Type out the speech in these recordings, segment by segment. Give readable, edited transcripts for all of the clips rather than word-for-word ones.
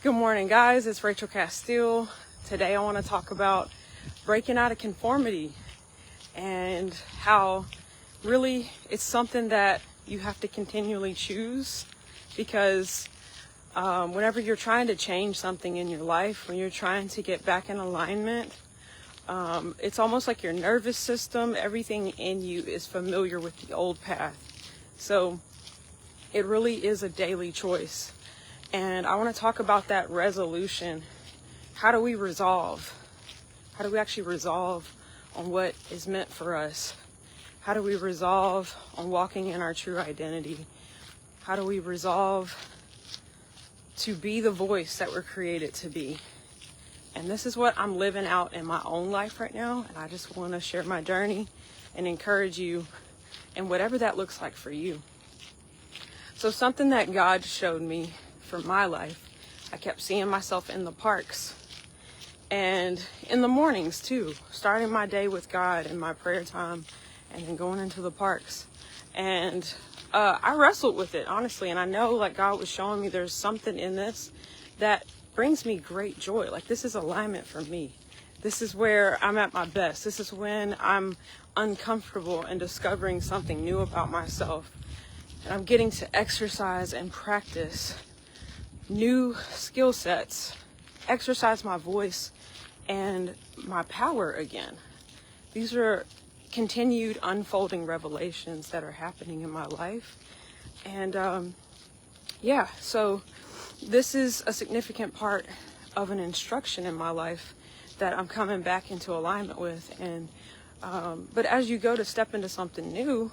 Good morning, guys. It's Rachel Castille. Today I want to talk about breaking out of conformity and how really it's something that you have to continually choose, because whenever you're trying to change something in your life, when you're trying to get back in alignment, it's almost like your nervous system, everything in you is familiar with the old path. So it really is a daily choice. And I want to talk about that resolution. How do we resolve? How do we actually resolve on what is meant for us? How do we resolve on walking in our true identity? How do we resolve to be the voice that we're created to be? And this is what I'm living out in my own life right now. And I just want to share my journey and encourage you in whatever that looks like for you. So something that God showed me for my life, I kept seeing myself in the parks and in the mornings too, starting my day with God in my prayer time and then going into the parks. And I wrestled with it, honestly, and I know like God was showing me there's something in this that brings me great joy. Like, this is alignment for me. This is where I'm at my best. This is when I'm uncomfortable and discovering something new about myself, and I'm getting to exercise and practice new skill sets, exercise my voice and my power again. These are continued unfolding revelations that are happening in my life. And so this is a significant part of an instruction in my life that I'm coming back into alignment with. And but as you go to step into something new,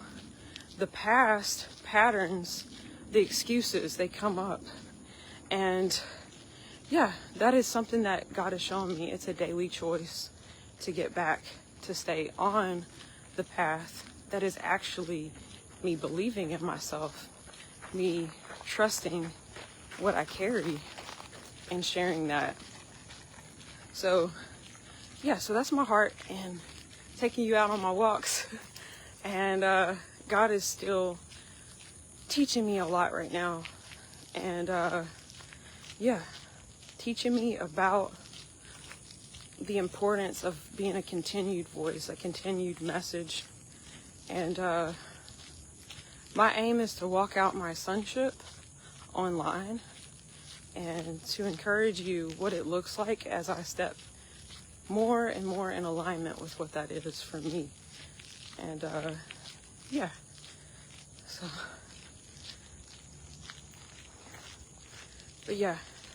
the past patterns, the excuses, they come up. And yeah, that is something that God has shown me. It's a daily choice to get back, to stay on the path that is actually me believing in myself, me trusting what I carry and sharing that. So yeah, so that's my heart, and taking you out on my walks. And God is still teaching me a lot right now. And teaching me about the importance of being a continued voice, a continued message. And my aim is to walk out my sonship online and to encourage you what it looks like as I step more and more in alignment with what that is for me. And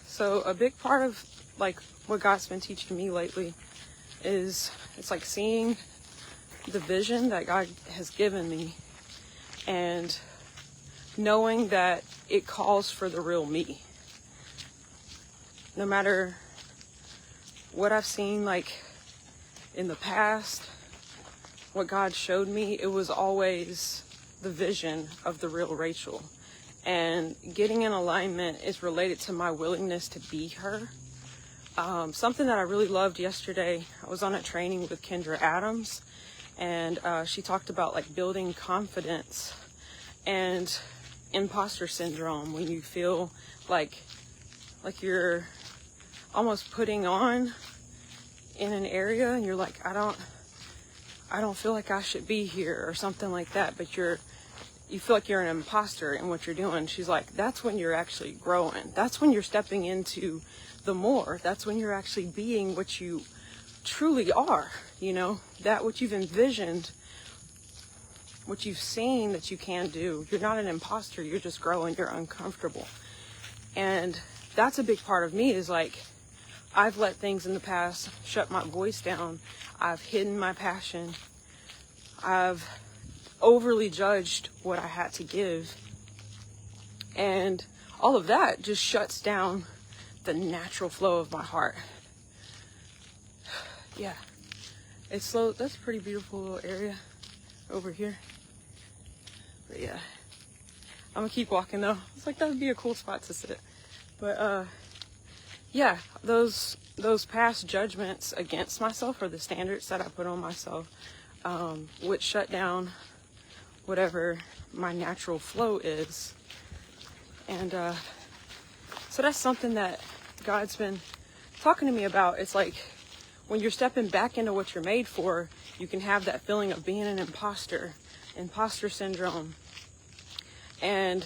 so a big part of like what God's been teaching me lately is it's like seeing the vision that God has given me and knowing that it calls for the real me. No matter what I've seen like in the past, what God showed me, it was always the vision of the real Rachel. And getting in alignment is related to my willingness to be her. Something that I really loved yesterday, I was on a training with Kendra Adams, and she talked about like building confidence and imposter syndrome, when you feel like you're almost putting on in an area and you're like, I don't feel like I should be here or something like that, but you feel like you're an imposter in what you're doing. She's like, that's when you're actually growing. That's when you're stepping into the more. That's when you're actually being what you truly are, that what you've envisioned, what you've seen that you can do. You're not an imposter. You're just growing. You're uncomfortable. And that's a big part of me, is like, I've let things in the past shut my voice down. I've hidden my passion. I've overly judged what I had to give, and all of that just shuts down the natural flow of my heart. Yeah, it's slow. That's a pretty beautiful little area over here. But yeah, I'm gonna keep walking though. It's like that would be a cool spot to sit. But those past judgments against myself, or the standards that I put on myself, would shut down whatever my natural flow is. And so that's something that God's been talking to me about. It's like when you're stepping back into what you're made for, you can have that feeling of being an imposter syndrome. And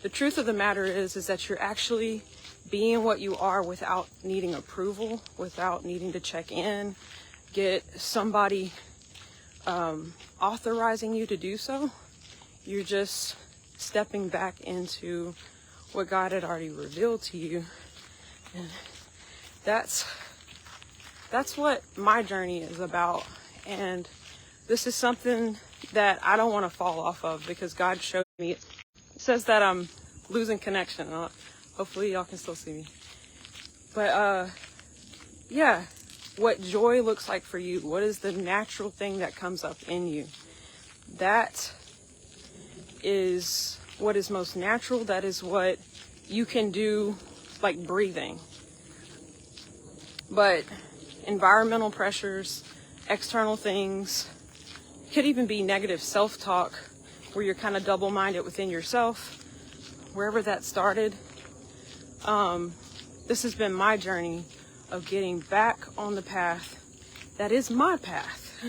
the truth of the matter is that you're actually being what you are without needing approval, without needing to check in, get somebody authorizing you to do so. You're just stepping back into what God had already revealed to you. And that's what my journey is about. And this is something that I don't want to fall off of, because God showed me. It says that I'm losing connection. Hopefully y'all can still see me. But yeah, what joy looks like for you. What is the natural thing that comes up in you? That is what is most natural. That is what you can do, like breathing. But environmental pressures, external things, could even be negative self-talk, where you're kind of double-minded within yourself, wherever that started. This has been my journey of getting back on the path that is my path.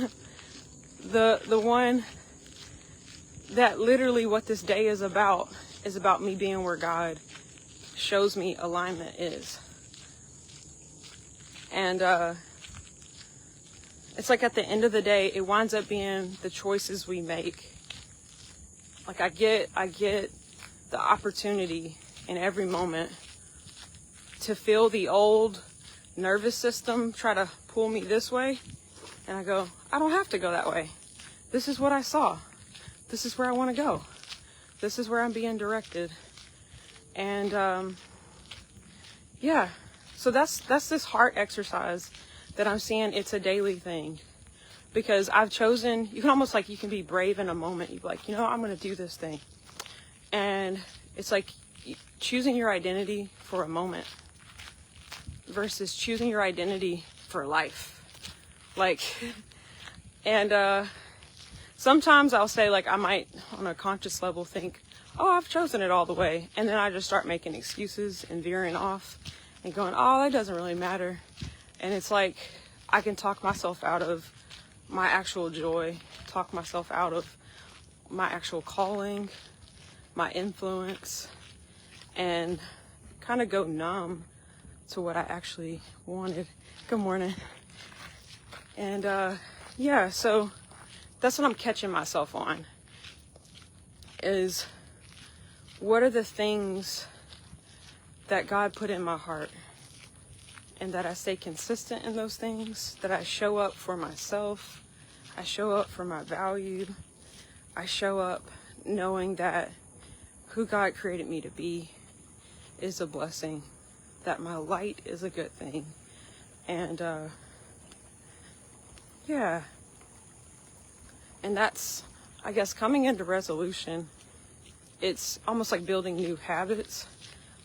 The one that literally what this day is about me being where God shows me alignment is. And it's like at the end of the day, it winds up being the choices we make. Like I get the opportunity in every moment to feel the old nervous system try to pull me this way. And I go, I don't have to go that way. This is what I saw. This is where I want to go. This is where I'm being directed. And yeah, so that's this heart exercise that I'm seeing. It's a daily thing, because I've chosen, you can be brave in a moment. You're like, I'm going to do this thing. And it's like choosing your identity for a moment versus choosing your identity for life. And sometimes I'll say, I might on a conscious level think, oh, I've chosen it all the way. And then I just start making excuses and veering off and going, oh, that doesn't really matter. And it's like, I can talk myself out of my actual joy, talk myself out of my actual calling, my influence, and kind of go numb to what I actually wanted. Good morning. And yeah, so that's what I'm catching myself on, is what are the things that God put in my heart, and that I stay consistent in those things, that I show up for myself, I show up for my value, I show up knowing that who God created me to be is a blessing, that my light is a good thing. And yeah, and that's, I guess, coming into resolution. It's almost like building new habits,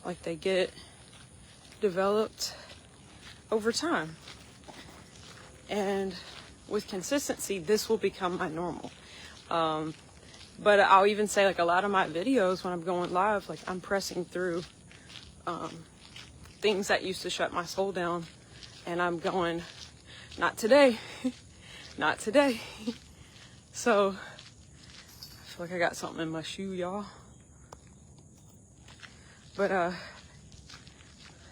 like they get developed over time. And with consistency, this will become my normal. But I'll even say, a lot of my videos when I'm going live, I'm pressing through things that used to shut my soul down, and I'm going, not today, not today. So I feel like I got something in my shoe, y'all. But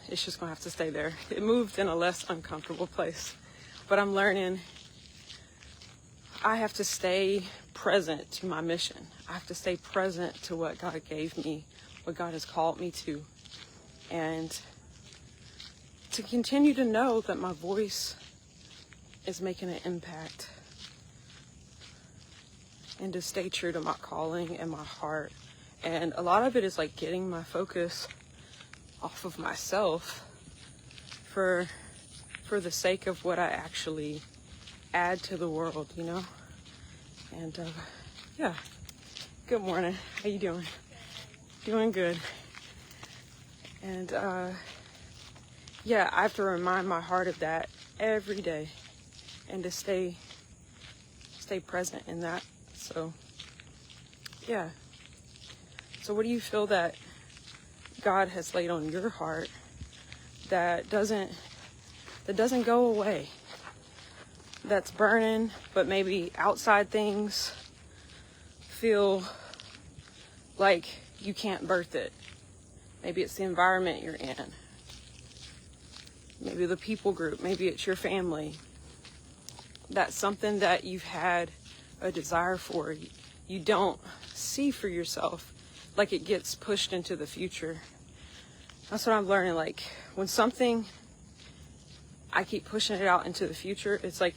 it's just gonna have to stay there. It moved in a less uncomfortable place, but I'm learning I have to stay present to my mission. I have to stay present to what God gave me, what God has called me to, and to continue to know that my voice is making an impact, and to stay true to my calling and my heart. And a lot of it is getting my focus off of myself for the sake of what I actually add to the world, And yeah, good morning. How you doing? Doing good. And yeah, I have to remind my heart of that every day, and to stay present in that. So yeah. So what do you feel that God has laid on your heart that doesn't go away, that's burning, but maybe outside things feel like you can't birth it. Maybe it's the environment you're in, maybe the people group, maybe it's your family. That's something that you've had a desire for, you don't see for yourself, like it gets pushed into the future. That's what I'm learning. Like when something, I keep pushing it out into the future, it's like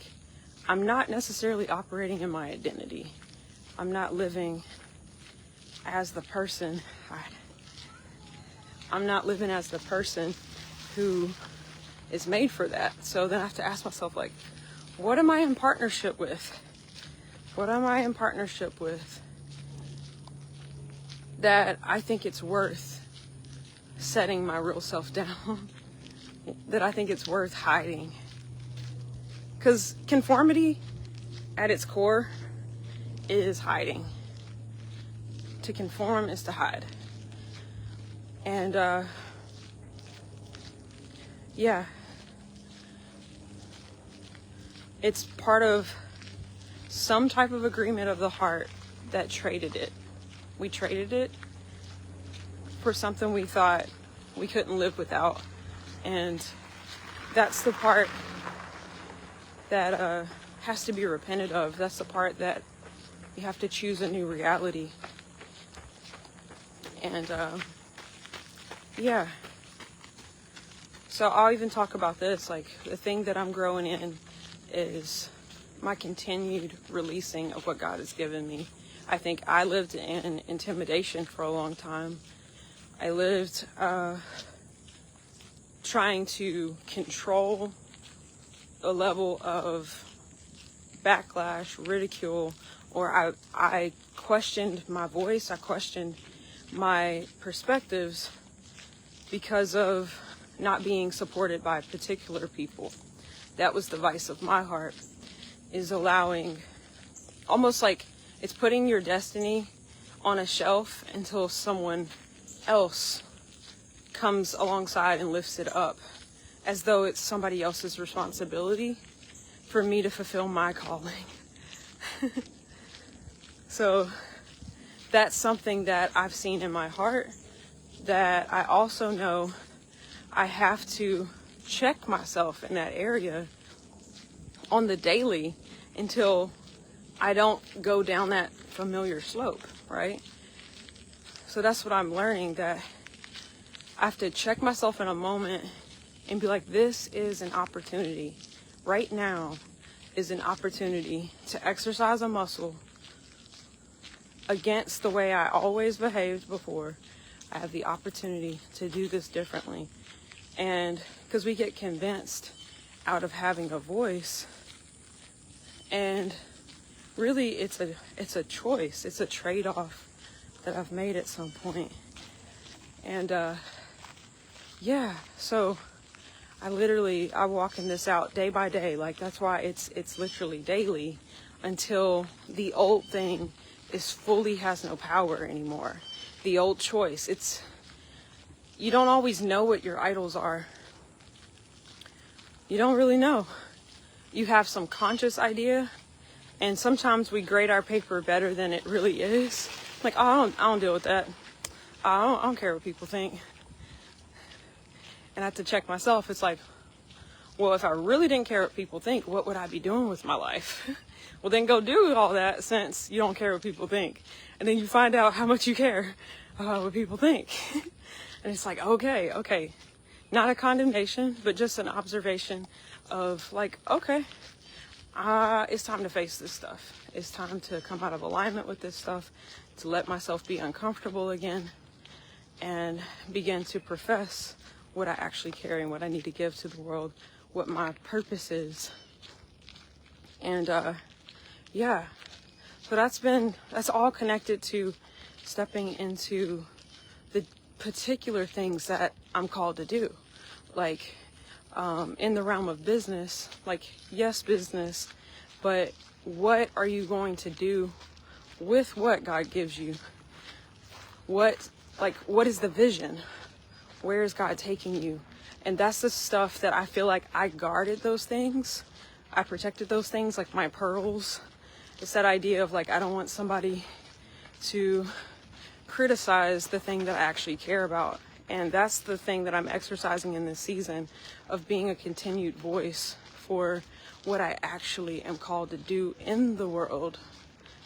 I'm not necessarily operating in my identity. I'm not living as the person. I'm not living as the person who is made for that. So then I have to ask myself, like, what am I in partnership with? What am I in partnership with that I think it's worth setting my real self down? That I think it's worth hiding? Because conformity at its core is hiding. To conform is to hide. And yeah, it's part of some type of agreement of the heart that traded it. We traded it for something we thought we couldn't live without. And that's the part that has to be repented of. That's the part that you have to choose a new reality. And yeah. So I'll even talk about this, like the thing that I'm growing in is my continued releasing of what God has given me. I think I lived in intimidation for a long time. I lived trying to control a level of backlash, ridicule, or I questioned my voice, I questioned my perspectives because of not being supported by particular people. That was the vice of my heart, is allowing, almost like it's putting your destiny on a shelf until someone else comes alongside and lifts it up, as though it's somebody else's responsibility for me to fulfill my calling. So that's something that I've seen in my heart, that I also know I have to check myself in that area on the daily until I don't go down that familiar slope, right? So that's what I'm learning, that I have to check myself in a moment and be like, this is an opportunity. Right now is an opportunity to exercise a muscle against the way I always behaved before. I have the opportunity to do this differently. And because we get convinced out of having a voice, and really it's a choice, it's a trade-off that I've made at some point. And yeah, so I walking this out day by day. Like, that's why it's literally daily, until the old thing has no power anymore. The old choice, you don't always know what your idols are. You don't really know. You have some conscious idea, and sometimes we grade our paper better than it really is. Like, oh, I don't deal with that. I don't care what people think. And I have to check myself. It's like, well, if I really didn't care what people think, what would I be doing with my life? Well, then go do all that, since you don't care what people think. And then you find out how much you care what people think. And it's like, okay. Not a condemnation, but just an observation of like, okay, it's time to face this stuff. It's time to come out of alignment with this stuff, to let myself be uncomfortable again, and begin to profess what I actually carry and what I need to give to the world, what my purpose is. And yeah, so that's all connected to stepping into the particular things that I'm called to do. Like in the realm of business, like, yes, business, but what are you going to do with what God gives you? What is the vision? Where is God taking you? And that's the stuff that I feel like I guarded those things. I protected those things like my pearls. It's that idea of like, I don't want somebody to criticize the thing that I actually care about. And that's the thing that I'm exercising in this season, of being a continued voice for what I actually am called to do in the world.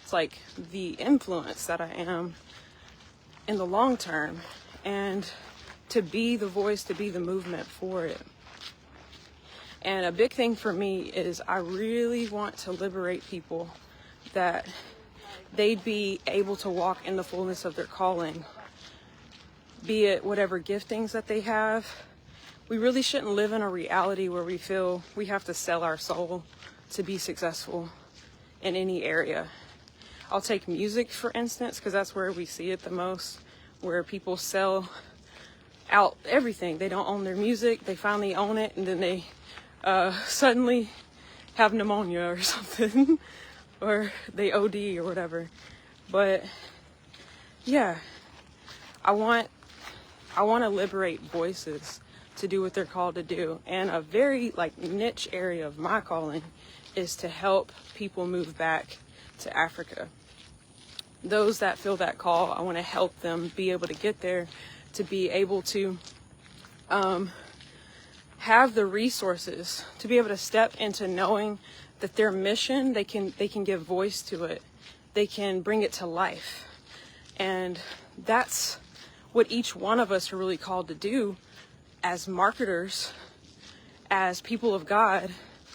It's like the influence that I am in the long term, and to be the voice, to be the movement for it. And a big thing for me is I really want to liberate people, that they'd be able to walk in the fullness of their calling, be it whatever giftings that they have. We really shouldn't live in a reality where we feel we have to sell our soul to be successful in any area. I'll take music, for instance, because that's where we see it the most, where people sell out everything. They don't own their music, they finally own it, and then they suddenly have pneumonia or something, or they OD or whatever. But yeah, I want to liberate voices to do what they're called to do. And a very like niche area of my calling is to help people move back to Africa. Those that feel that call, I want to help them be able to get there, to be able to have the resources to be able to step into knowing that their mission, they can give voice to it, they can bring it to life. And that's what each one of us are really called to do as marketers, as people of God,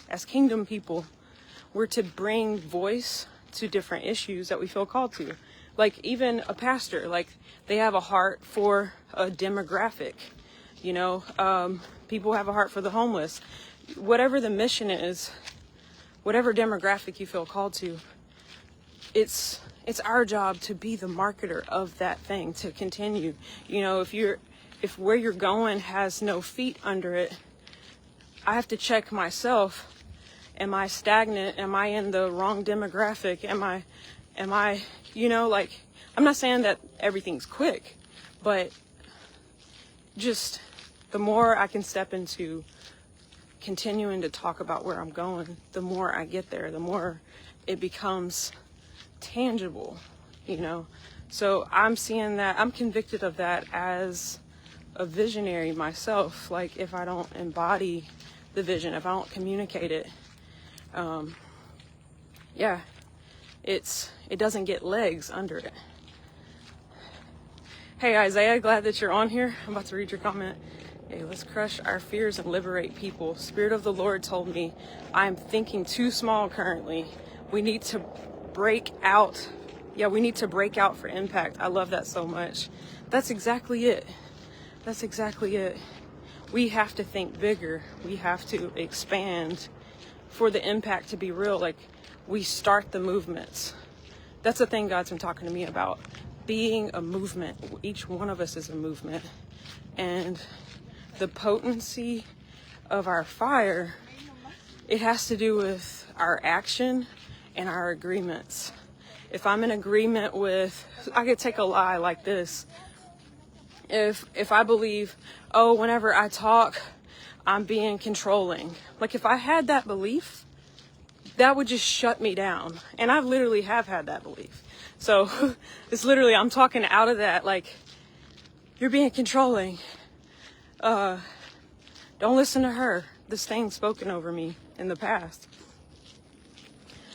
as kingdom people. We're to bring voice to different issues that we feel called to. Like even a pastor, like they have a heart for a demographic, you know, people have a heart for the homeless. Whatever the mission is, whatever demographic you feel called to, it's our job to be the marketer of that thing, to continue. You know, if where you're going has no feet under it, I have to check myself. Am I stagnant? Am I in the wrong demographic? Am I, you know, like, I'm not saying that everything's quick, but just the more I can step into continuing to talk about where I'm going, the more I get there, the more it becomes tangible, you know? So I'm seeing that, I'm convicted of that as a visionary myself. Like if I don't embody the vision, if I don't communicate it, yeah, it doesn't get legs under it. Hey Isaiah, glad that you're on here. I'm about to read your comment. Hey, let's crush our fears and liberate people. Spirit of the Lord told me I'm thinking too small currently. We need to break out. Yeah, we need to break out for impact. I love that so much. That's exactly it. That's exactly it. We have to think bigger. We have to expand for the impact to be real. Like we start the movements. That's the thing God's been talking to me about. Being a movement. Each one of us is a movement. And the potency of our fire, it has to do with our action and our agreements. If I'm in agreement with, I could take a lie like this. If I believe, oh, whenever I talk, I'm being controlling. Like if I had that belief, that would just shut me down. And I literally have had that belief. So it's literally, I'm talking out of that, like, you're being controlling. Don't listen to her. This thing spoken over me in the past.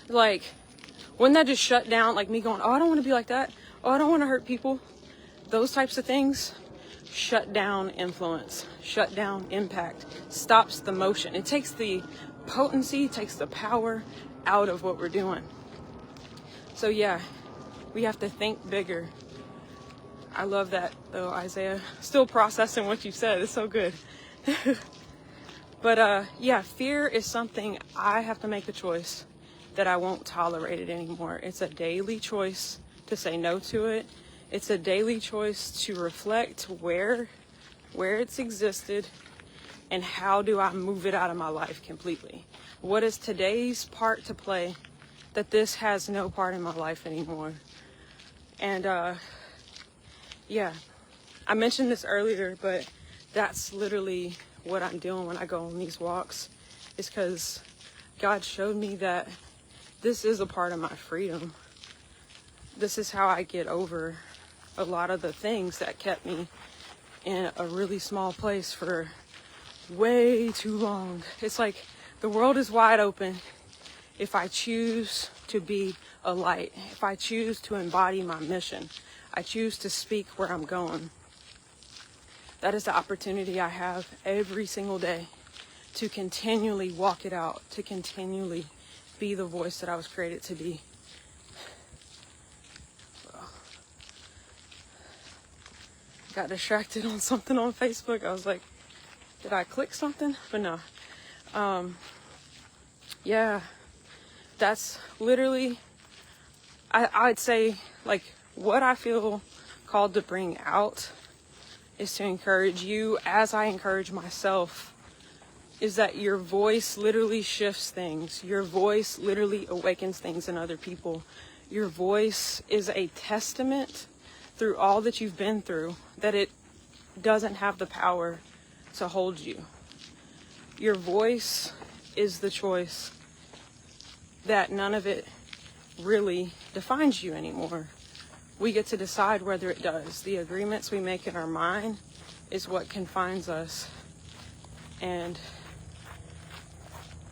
Like, wouldn't that just shut down, like me going, oh, I don't want to be like that. Oh, I don't want to hurt people. Those types of things shut down influence, shut down impact, stops the motion. It takes the potency, takes the power out of what we're doing. So yeah, we have to think bigger. I love that though, Isaiah. Still processing what you said. It's so good. But yeah, fear is something I have to make a choice that I won't tolerate it anymore. It's a daily choice to say no to it. It's a daily choice to reflect where it's existed and how do I move it out of my life completely. What is today's part to play that this has no part in my life anymore? And yeah, I mentioned this earlier, but that's literally what I'm doing when I go on these walks, is because God showed me that this is a part of my freedom. This is how I get over a lot of the things that kept me in a really small place for way too long. It's like the world is wide open if I choose to be a light, if I choose to embody my mission, I choose to speak where I'm going. That is the opportunity I have every single day to continually walk it out, to continually be the voice that I was created to be. Got distracted on something on Facebook. I was like, did I click something? But no. Yeah, that's literally, I'd say, like, what I feel called to bring out is to encourage you, as I encourage myself, is that your voice literally shifts things. Your voice literally awakens things in other people. Your voice is a testament through all that you've been through, that it doesn't have the power to hold you. Your voice is the choice, that none of it really defines you anymore. We get to decide whether it does. The agreements we make in our mind is what confines us. And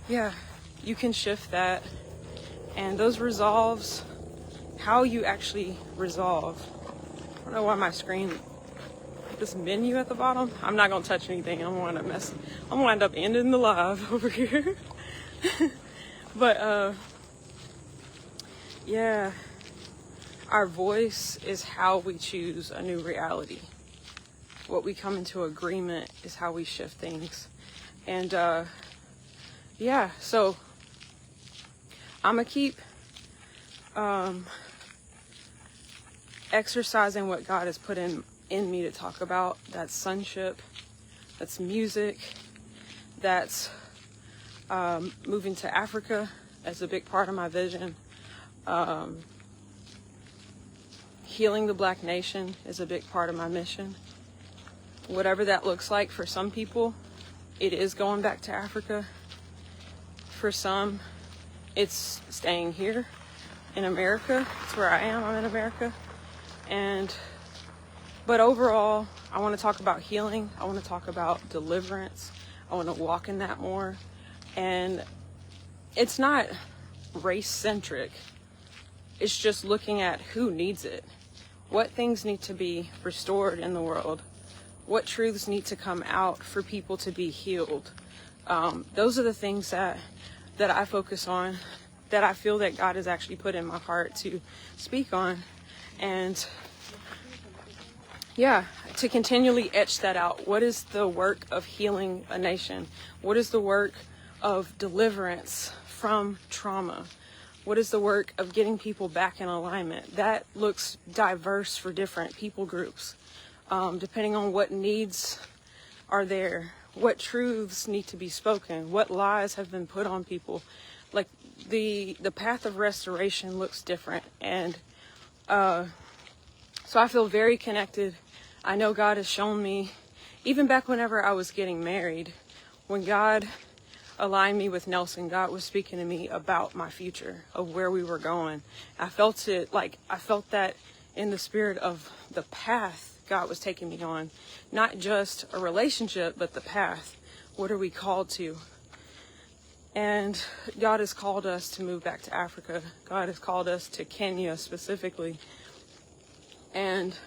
yeah, you can shift that. And those resolves, how you actually resolve. I don't know why my screen, this menu at the bottom, I'm not gonna touch anything. I'm gonna wind up ending the live over here. But yeah, our voice is how we choose a new reality. What we come into agreement is how we shift things. And yeah, so I'm gonna keep exercising what God has put in me to talk about. That's sonship, that's music, that's moving to Africa as a big part of my vision. Healing the Black nation is a big part of my mission. Whatever that looks like for some people, it is going back to Africa. For some, it's staying here in America. It's where I am. I'm in America. But overall, I want to talk about healing. I want to talk about deliverance. I want to walk in that more. And it's not race-centric. It's just looking at who needs it. What things need to be restored in the world? What truths need to come out for people to be healed? Those are the things that I focus on, that I feel that God has actually put in my heart to speak on. And yeah, to continually etch that out. What is the work of healing a nation? What is the work of deliverance from trauma? What is the work of getting people back in alignment? That looks diverse for different people groups, depending on what needs are there, what truths need to be spoken, what lies have been put on people. Like the path of restoration looks different. And so I feel very connected. I know God has shown me, even back whenever I was getting married, when God aligned me with Nelson, God was speaking to me about my future, of where we were going. I felt that in the spirit of the path God was taking me on, not just a relationship, but the path. What are we called to? And God has called us to move back to Africa. God has called us to Kenya specifically. And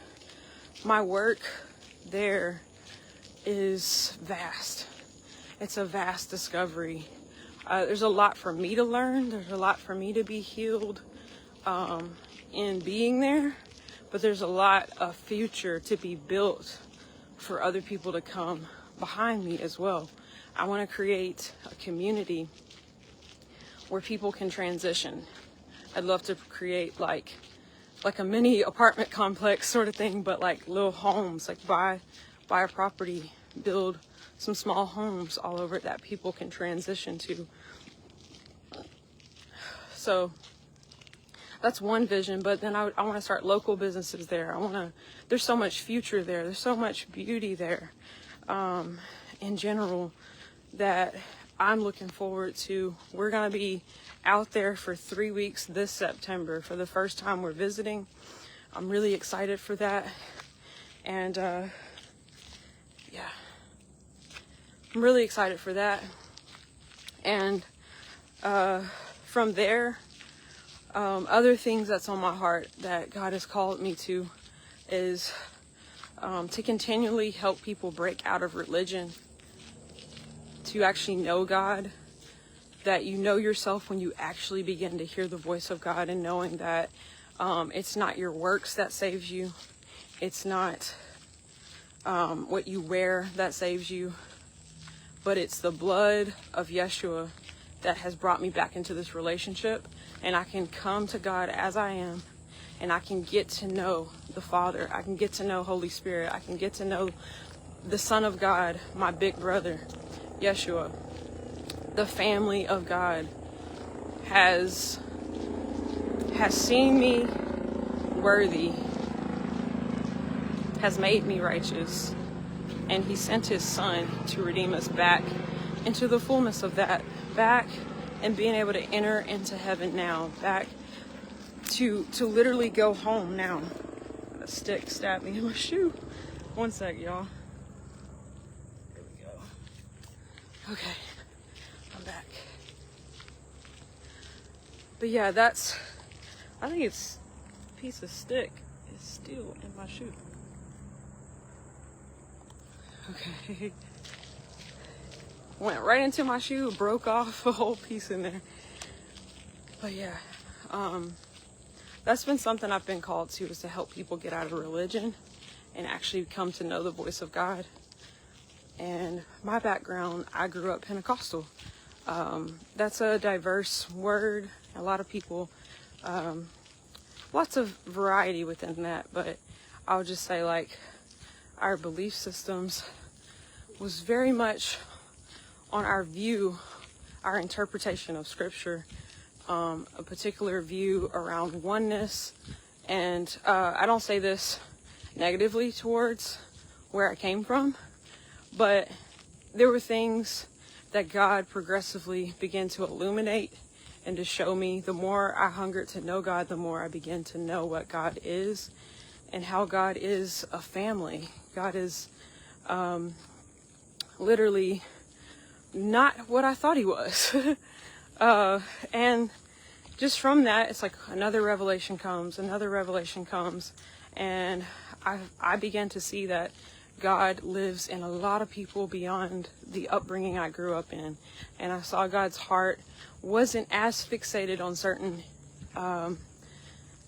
my work there is vast. It's a vast discovery. There's a lot for me to learn. There's a lot for me to be healed in being there. But there's a lot of future to be built for other people to come behind me as well. I want to create a community where people can transition. I'd love to create like a mini apartment complex sort of thing, but like little homes, like buy a property, build some small homes all over it that people can transition to. So that's one vision, but then I want to start local businesses there. There's so much future there. There's so much beauty there. in general that I'm looking forward to. We're going to be out there for 3 weeks this September. For the first time we're visiting. I'm really excited for that. And yeah, I'm really excited for that. And from there, other things that's on my heart that God has called me to is to continually help people break out of religion, to actually know God, that you know yourself when you actually begin to hear the voice of God, and knowing that it's not your works that saves you. It's not what you wear that saves you, but it's the blood of Yeshua that has brought me back into this relationship. And I can come to God as I am, and I can get to know the Father. I can get to know Holy Spirit. I can get to know the Son of God, my big brother, Yeshua. The family of God has seen me worthy, has made me righteous, and he sent his Son to redeem us back into the fullness of that, back and being able to enter into heaven now, back to literally go home now. A stick stabbed me in my shoe. One sec, y'all. There we go. Okay, I'm back. But yeah, I think it's a piece of stick is still in my shoe. Okay. Went right into my shoe, broke off a whole piece in there. But yeah, that's been something I've been called to, is to help people get out of religion and actually come to know the voice of God. And my background, I grew up Pentecostal. That's a diverse word. A lot of people, lots of variety within that, but I'll just say, like, our belief systems was very much on our view, our interpretation of scripture, a particular view around oneness. And I don't say this negatively towards where I came from, but there were things that God progressively began to illuminate and to show me. The more I hungered to know God, the more I began to know what God is and how God is a family. God is literally not what I thought he was. And just from that, it's like another revelation comes, and I began to see that God lives in a lot of people beyond the upbringing I grew up in. And I saw God's heart wasn't as fixated on certain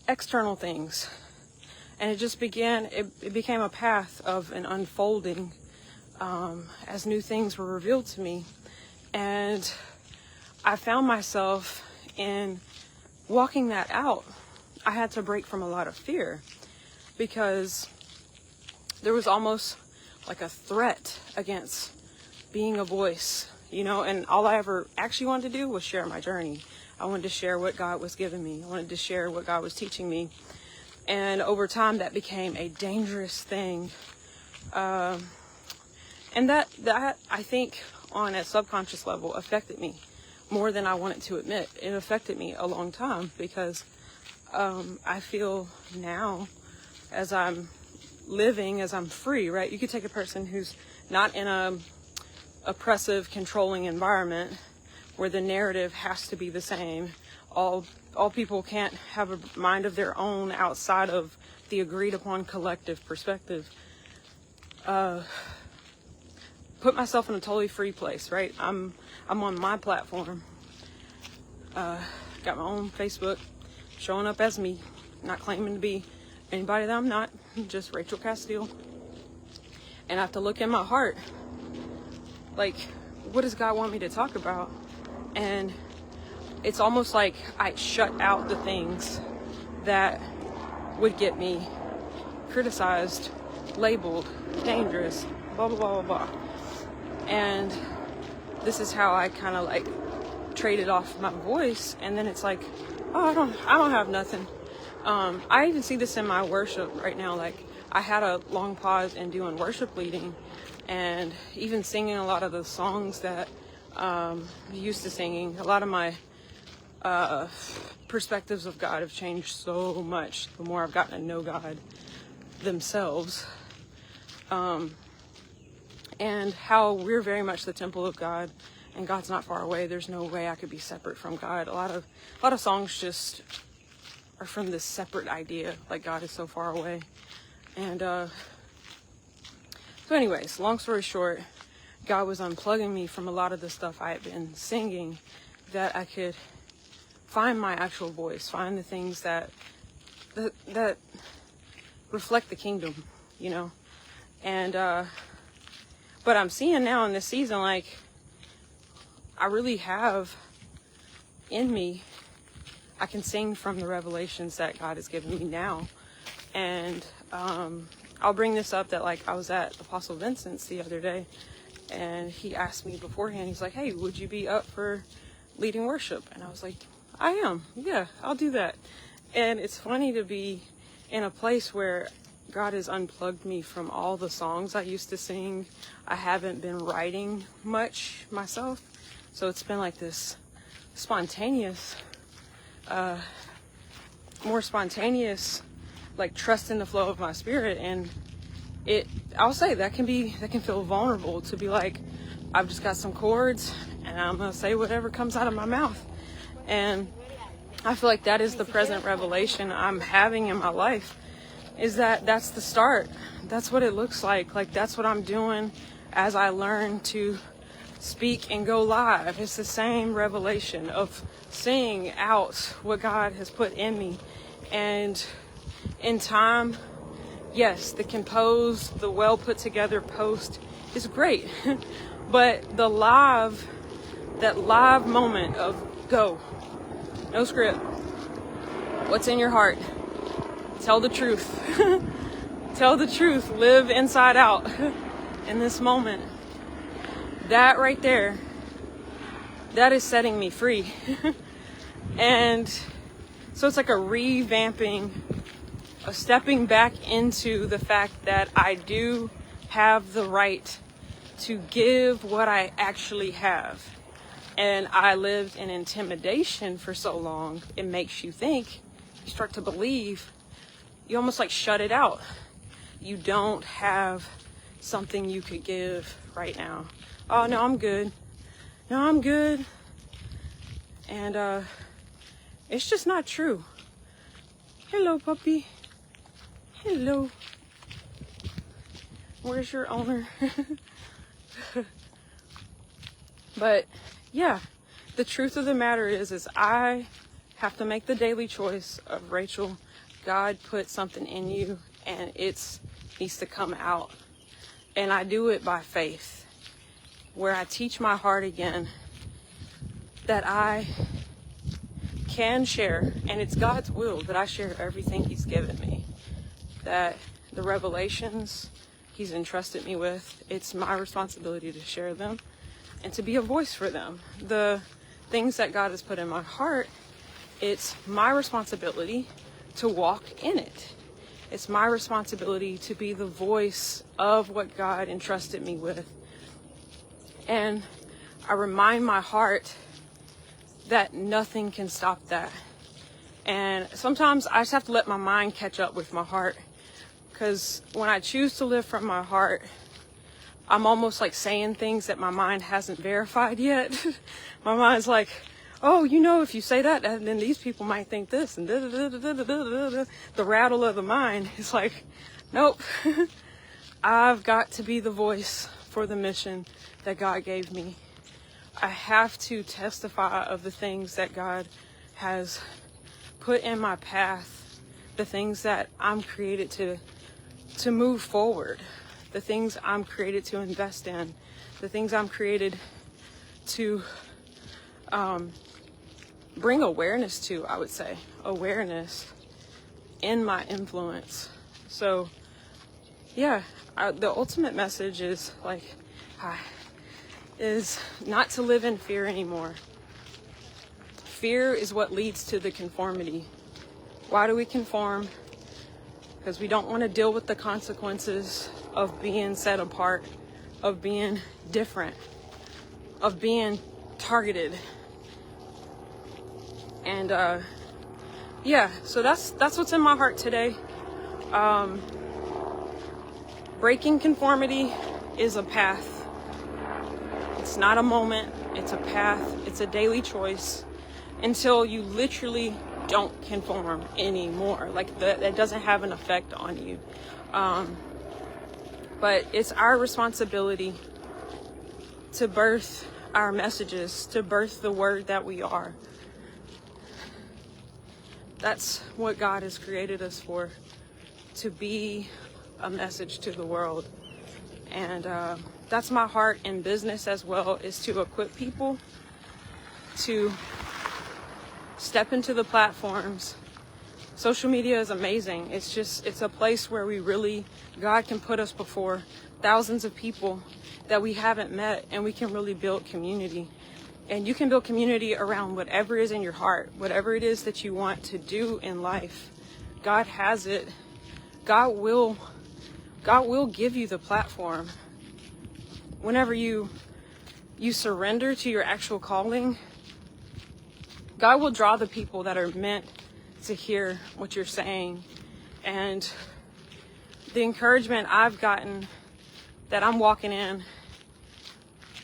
external things. And it just it became a path of an unfolding as new things were revealed to me. And I found myself in walking that out. I had to break from a lot of fear, because there was almost like a threat against being a voice, and all I ever actually wanted to do was share my journey. I wanted to share what God was giving me. I wanted to share what God was teaching me. And over time, that became a dangerous thing. And that I think on a subconscious level affected me more than I wanted to admit. It affected me a long time, because I feel now, as I'm living, as I'm free, right? You could take a person who's not in a oppressive, controlling environment where the narrative has to be the same. All people can't have a mind of their own outside of the agreed upon collective perspective. Put myself in a totally free place, right? I'm on my platform. Got my own Facebook, showing up as me, not claiming to be anybody that I'm not, just Rachel Castille. And I have to look in my heart, like, what does God want me to talk about? And it's almost like I shut out the things that would get me criticized, labeled, dangerous, blah, blah, blah, blah, blah. And this is how I kind of like traded off my voice. And then it's like, oh, I don't have nothing. I even see this in my worship right now. Like, I had a long pause in doing worship leading and even singing a lot of the songs that I'm used to singing. A lot of my perspectives of God have changed so much the more I've gotten to know God themselves, and how we're very much the temple of God, and God's not far away. There's no way I could be separate from God. A lot of songs just are from this separate idea, like God is so far away. And so anyways, long story short, God was unplugging me from a lot of the stuff I had been singing, that I could find my actual voice, find the things that reflect the kingdom, you know. And but I'm seeing now in this season, like, I really have in me, I can sing from the revelations that God has given me now. And I'll bring this up, that like I was at Apostle Vincent's the other day, and he asked me beforehand, he's like, hey, would you be up for leading worship? And I was like, I am. Yeah, I'll do that. And it's funny to be in a place where God has unplugged me from all the songs I used to sing. I haven't been writing much myself, so it's been like this spontaneous, more spontaneous, like, trust in the flow of my spirit. And I'll say that can feel vulnerable, to be like, I've just got some chords and I'm gonna say whatever comes out of my mouth. And I feel like that is the present revelation I'm having in my life, is that that's the start. That's what it looks like. Like, that's what I'm doing as I learn to speak and go live. It's the same revelation of saying out what God has put in me. And in time, yes, the composed, the well put together post is great. But that live moment of go, no script, what's in your heart, tell the truth. Tell the truth, live inside out in this moment. That right there, that is setting me free. And so it's like a revamping, a stepping back into the fact that I do have the right to give what I actually have. And I lived in intimidation for so long, it makes you think, you start to believe, you almost like shut it out. You don't have something you could give right now. Oh, no, I'm good. No, I'm good. And it's just not true. Hello, puppy. Hello. Where's your owner? But yeah, the truth of the matter is I have to make the daily choice of, Rachel, God put something in you and it needs to come out. And I do it by faith, where I teach my heart again that I can share, and it's God's will that I share everything He's given me, that the revelations He's entrusted me with, it's my responsibility to share them and to be a voice for them. The things that God has put in my heart, it's my responsibility to walk in it. It's my responsibility to be the voice of what God entrusted me with. And I remind my heart that nothing can stop that. And sometimes I just have to let my mind catch up with my heart, because when I choose to live from my heart, I'm almost like saying things that my mind hasn't verified yet. My mind's like, oh, you know, if you say that, then these people might think this, and the rattle of the mind is like, nope. I've got to be the voice for the mission that God gave me. I have to testify of the things that God has put in my path, the things that I'm created to move forward, the things I'm created to invest in, the things I'm created to bring awareness to, I would say, awareness in my influence. So yeah, the ultimate message is like, is not to live in fear anymore. Fear is what leads to the conformity. Why do we conform? Because we don't want to deal with the consequences of being set apart of being different, of being targeted. And yeah, so that's what's in my heart today. Breaking conformity is a path. It's not a moment, it's a path. It's a daily choice until you literally don't conform anymore. Like that doesn't have an effect on you. But it's our responsibility to birth our messages, to birth the word that we are. That's what God has created us for, to be a message to the world. And that's my heart in business as well, is to equip people to step into the platforms. Social media is amazing. It's a place where God can put us before thousands of people that we haven't met, and we can really build community. And you can build community around whatever is in your heart, whatever it is that you want to do in life. God has it. God will give you the platform. Whenever you surrender to your actual calling, God will draw the people that are meant to hear what you're saying. And the encouragement I've gotten that I'm walking in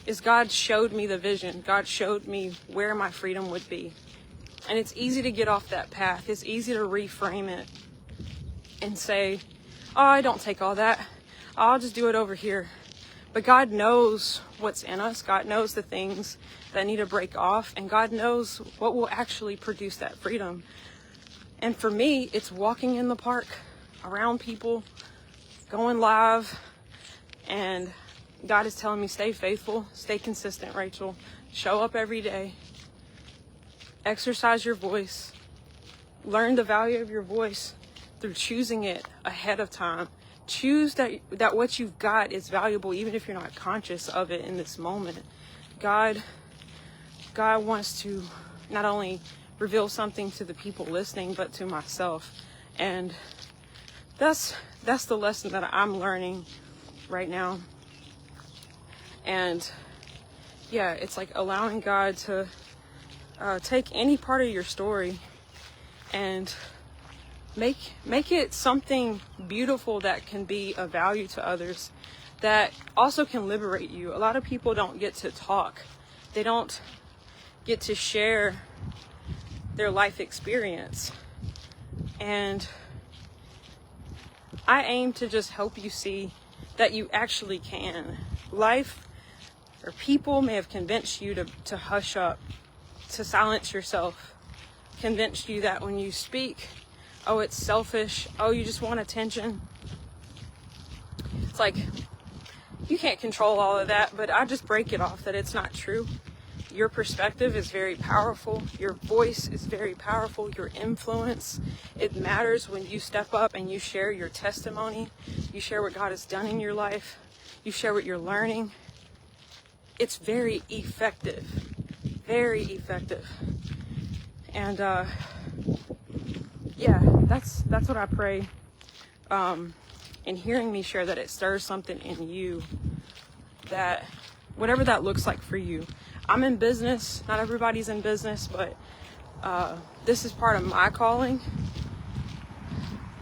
is God showed me the vision. God showed me where my freedom would be. And it's easy to get off that path. It's easy to reframe it and say, oh, I don't take all that. I'll just do it over here. But God knows what's in us. God knows the things that need to break off. And God knows what will actually produce that freedom. And for me, it's walking in the park around people, going live. And God is telling me, stay faithful, stay consistent, Rachel. Show up every day. Exercise your voice. Learn the value of your voice through choosing it ahead of time. Choose that what you've got is valuable, even if you're not conscious of it in this moment. God wants to not only reveal something to the people listening, but to myself. And that's the lesson that I'm learning right now. And yeah, it's like allowing God to take any part of your story and make it something beautiful that can be of value to others, that also can liberate you. A lot of people don't get to talk. They don't get to share their life experience. And I aim to just help you see that you actually can. Life or people may have convinced you to hush up, to silence yourself, convinced you that when you speak, oh, it's selfish, oh, you just want attention. It's like, you can't control all of that, but I just break it off that it's not true. Your perspective is very powerful. Your voice is very powerful. Your influence, it matters when you step up and you share your testimony. You share what God has done in your life. You share what you're learning. It's very effective. Very effective. And yeah, that's what I pray. In hearing me share, that it stirs something in you, that whatever that looks like for you. I'm in business. Not everybody's in business, but this is part of my calling.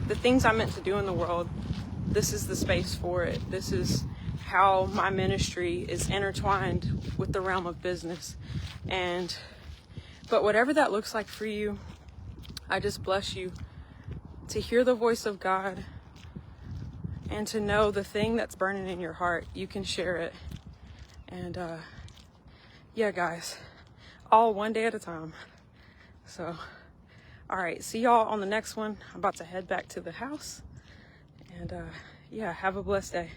The things I'm meant to do in the world, this is the space for it. This is how my ministry is intertwined with the realm of business. But whatever that looks like for you, I just bless you to hear the voice of God and to know the thing that's burning in your heart, you can share it. And yeah, guys, all one day at a time. So, all right, see y'all on the next one. I'm about to head back to the house. And yeah, have a blessed day.